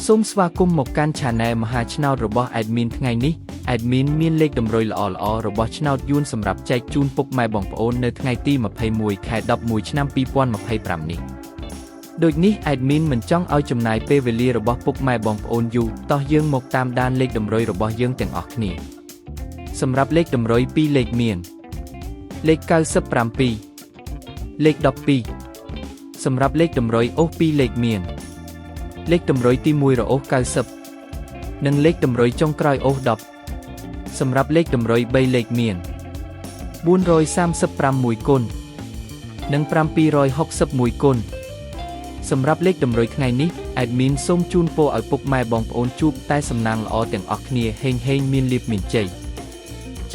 សូមស្វាគមន៍មកកាន់ Channel មហាឆ្នោតរបស់ Admin ថ្ងៃនេះ Admin មានលេខតម្រុយល្អៗរបស់ឆ្នោតយួនសម្រាប់ចែកជូនពុកម៉ែបងប្អូននៅថ្ងៃទី21 ខែ 11 ឆ្នាំ 2025 នេះដូចនេះ Admin មិនចង់ឲ្យចំណាយពេលវេលារបស់ពុកម៉ែបងប្អូនយូរតោះយើងមកតាមដានលេខតម្រុយរបស់យើងទាំងអស់គ្នាសម្រាប់លេខតម្រុយ2លេខមានលេខ97លេខ12សម្រាប់លេខតម្រុយអូស2លេខមានលេខតម្រុយទី1រអូស90និងលេខតម្រុយចុងក្រោយអូស10សម្រាប់លេខតម្រុយ3លេខមាន436គុណនិង761គុណសម្រាប់លេខតម្រុយថ្ងៃនេះ Admin សូមជូនពរឲ្យពុកម៉ែបងប្អូនជួបតែសំណាងល្អទាំងអស់គ្នាហេងមានលាភមានជ័យ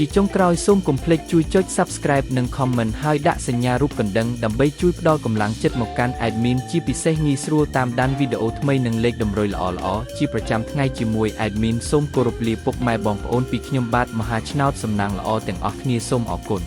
ជាចុងក្រោយសូមកុំភ្លេចជួយចុច Subscribe និង Comment ហើយដាក់សញ្ញារូបកណ្ដឹងដើម្បីជួយផ្ដល់កម្លាំងចិត្តមកកាន់ Admin ជាពិសេសងាយស្រួលតាមដានវីដេអូថ្មីនិងលេខតម្រុយល្អៗជាប្រចាំថ្ងៃជាមួយ Admin សូមគោរពលាពុកម៉ែបងប្អូនពីខ្ញុំបាទមហាឆ្នោតសំណាងល្អទាំងអស់គ្នាសូមអរគុណ